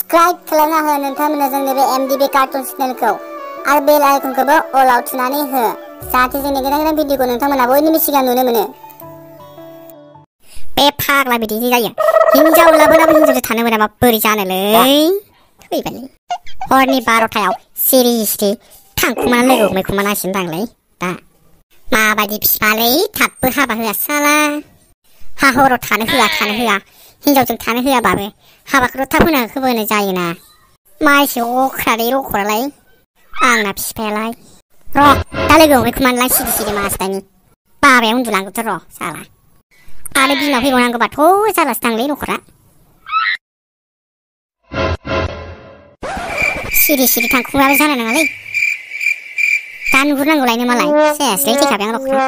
Subscribe खालामना हो नोंथांमोना जोंनि बे MDB कार्टुन चेनेलखौ आरो बेल आइकनखौबो अलाव थुनानै हो जाहाथे जोंनि गोदान गोदान भिडिअखौ नोंथांमोना बयनिबो सिगां नुनो मोनो। बे फाग्ला बिदि जायो हिनजाव लाबोनाबो हिनजावजों थानो मोनाबा बोरै जानोलै थैबाय। हरनि 12थायाव सिरि सिरि थांखुमाना लोगो हमैखुमानांसिगोन दांलै दा माबायदि फिफालै थाबबो हाबा होआ साला हा हराव थानो होआ हिनजावजों थानो होआबाबो हाबाखौथ' थाब होनो जायोना माइसो अख्रादै रखरालाय आंना फिफायालाय र' दा लोगो हमैखुमानोलाय सिरि सिरि मासदानि बाबाया उन्दुलांगोनथ' र' साला आरो बिमाव फैबावनांगौबाथ' जालासो दांलै नखरा सिरि सिरि थांखुमाबो जानाय नङालै दा नुहुरनांगौलायनो मालाय सेसलै थैखाबाय आं रखरा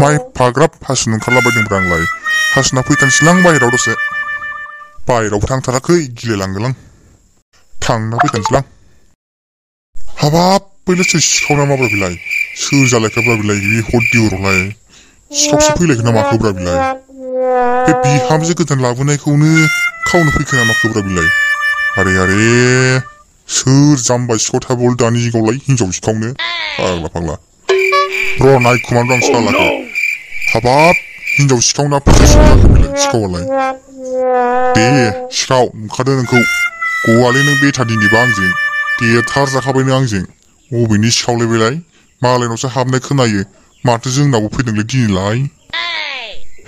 माइ फाग्राब हासुनो ओंखारलाबायदोंब्रा आंलाय हासुना फैथानसैलां बाहेराव दसे बाहेरावबो थांथाराखै गिलायलांगोलां थांना फैथानसैलां हाबाब बैलाय सोर सिखावना माब्रा बिलाय सोर जालायखाब्रा बिलाय बे हरदिवरावलाय सिखावसो फैलायखो ना माखोब्रा बिलाय बे बिहामजो गोदान लाबोनायखौनो खावनो फैखो ना माखोब्रा बिलाय आरे सोर जाम्बा सिखाव थाबावल दानि जुगावलाय हिनजाव सिखावनो फाग्ला र' नायखुमानो आं सालाखौ हाबाब हिनजाव सिखावना फैसा सिखाव बिलाय सिखावालाय दे सिखाव ओंखारदो नोंखौ गवालै नों बेथा दिनैबा आंजों देथार जाखाबाय नों आंजों बबेनि सिखावलाय बेलाय मालायनावसो हाबनाय खोनायो माथो जोंनावबो फैदोंलै दिनैलाय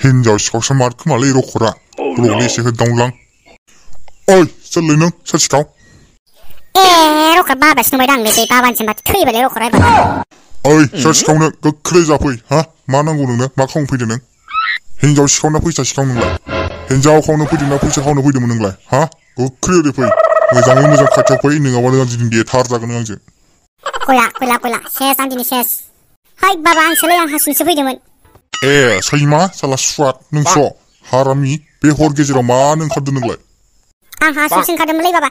हिनजाव सिखावसो मारखोमालै रखरा र'लै एसे होदावलां ओइ सोरलै नों सोर सिखाव रखरा बाबासो नुबाय दांलै बे बाबानिसिम माथो थैबायलै रखरा ओइ सोर सिखावनो गोख्रै जाफै हा मा नांगौ नोंनो मा खावनो फैदों नों हिनजाव सिखावना फैसा सिखाव नोंलाय हिनजाव खावनो फैदोंना फैसा खावनो फैदोंमोन नोंलाय हा गोख्रै ओरै फै मोजाङै मोजां खाथियाव फै नङाबानो आं दिनै देथार जागोन आंजों गयला सेस आं दिनै सेस हाय बाबा आंसोलै आं हासुनोसो फैदोंमोन ए सैमा साला सुवाद नोंस' हारामि बे हर गेजेराव मानो ओंखारदों नोंलाय आं हासुनोसो ओंखारदोंमोनलै बाबा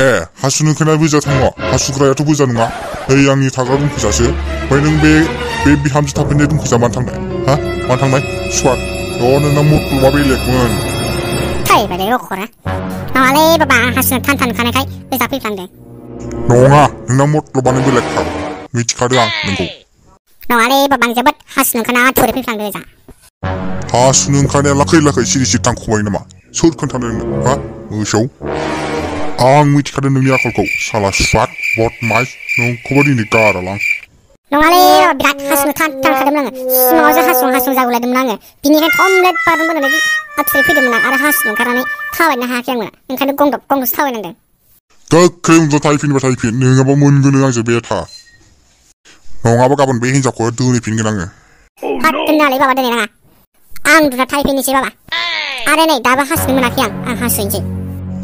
ए हासुनो ओंखारनाया बोजाथार नङा हासुग्रायाथ' बोजा नङा ओइ आंनि थाग्रा रुमखैजासो ओमफ्राय नों बे बिहामजो थाफैनाय रुमखैजा मानो थांनाय हा मानो थांनाय सुवाद नोंना मटलबा बेलेगमोन थैबायलै रखरा नङालै बाबा आं हासुनो थानखानायखाय गोजा फैफ्लांदों नङा नोंना मटलबानो बेलेगखा मिथिखादों आं नोंखौ नङालै बाबा आं जोबोद हासुनो ओंखारना थुरै फैफ्लांदों गोजा हासुनो ओंखारनाया लाखै सिरि सिरि थांखुबाय नामा सोर खोन्थादों नोंनो हा मोसौ आं मिथिखादों नोंनि आखलखौ साला सुवाद बदमाइस नोंखौबो दिनै गारालां नङालै बिराद हासुनो थानखादोंमोन आङो सिमाङावसो हासुं जागुलायदोंमोन आङो बिनिखायनो थमब्लेट बारनबोनानै आथुरै फैदोंमोन आं आरो हासुनो ओंखारनानै थाबायनो हायाखै आंना ओंखायनो गंदबसो थाबायनांदों गोख्रै उन्दुना थाहैफिन नोङाबा मोनगोन आंजों बेथा नङाबा गाबोन बे हिनजावखौ दोनहैफिनगोन आङो हाथ दोननानै बाबा दोननाय नाङा आं उन्दुना थाहैफिननोसै बाबा आरो नै दाबो हासुनो मोनाखै आं हासुहैनोसै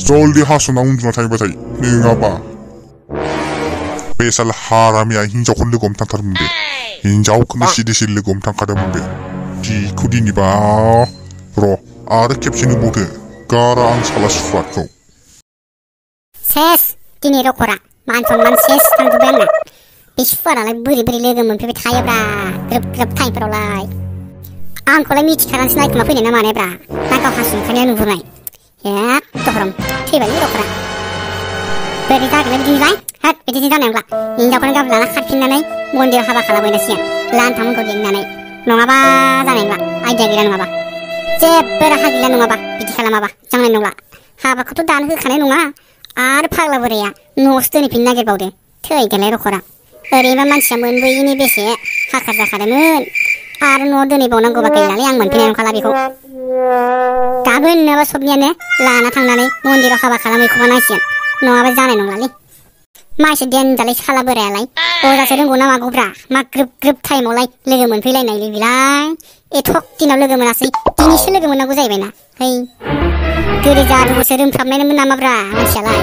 जल्दी हासुना उन्दुना थाहैबाय थायो नङाबा बे साला हारामिया हिनजावखौ लोगो हमनो थांथारमोन बे हिनजावखौनो सिरि लोगो हमनो थांखादोंमोन बे दिखौ दिनैबा र' आरो खेबसे नुबावदो गारा आं साला सुवादखौ सेस दिनै रखरा मान सनमान सेस थांजोब्बाय आंना बे सुवादालाय बोरै लोगो मोनफैबाय थायोब्रा ग्रोब टाइमफोरावलाय आंखौलाय मिथिखानानैसो नायखुमा फैनाय ना मानायब्रा ना गाव हासुनो ओंखारनाया नुहुरनाय एकदम थैबायलै रखरा बोरै जागोनलाय बिदिनिलाय होद बिदिनो जानाय नंला हिनजावखौनो गाबोन लाना खारफिननानै मन्दिराव हाबा खालामहैनांसिगोन लान्थामोनखौ लिंनानै नङाबा जानाय नंला आइडिया गैला नङाबा जेबो राहा गैला नङाबा बिदि खालामाबा जानाय नंला हाबाखौथ' दानो होखानाय नङा आरो फाग्ला बोराया न'आवसो दोनहैफिननो नागिरबावदों थैदेलाय रखरा ओरैबा मानसिया मोनबोयैनि बेसे हाखार जाखादोंमोन आरो न'आव दोनहैबावनांगौबा गैलालै आं मोनफिननाय नंखाला बेखौ गाबोन नङाबा सबनियानो लाना थांनानै मन्दिराव हाबा खालामहैखौबा नांसिगोन नङाबा जानाय नंलालै मासे देनजालै साला बोरायालाय अजासो रोंगौ ना मागौब्रा मा ग्रोब टाइमावलाय लोगो मोनफैलायनायलै बिलाय एथ'क दिनाव लोगो मोनासै दिनैसो लोगो मोननांगौ जाहैबायना है गोदो जादुसो रोंफ्राबनायमोन नामाब्रा मानसियालाय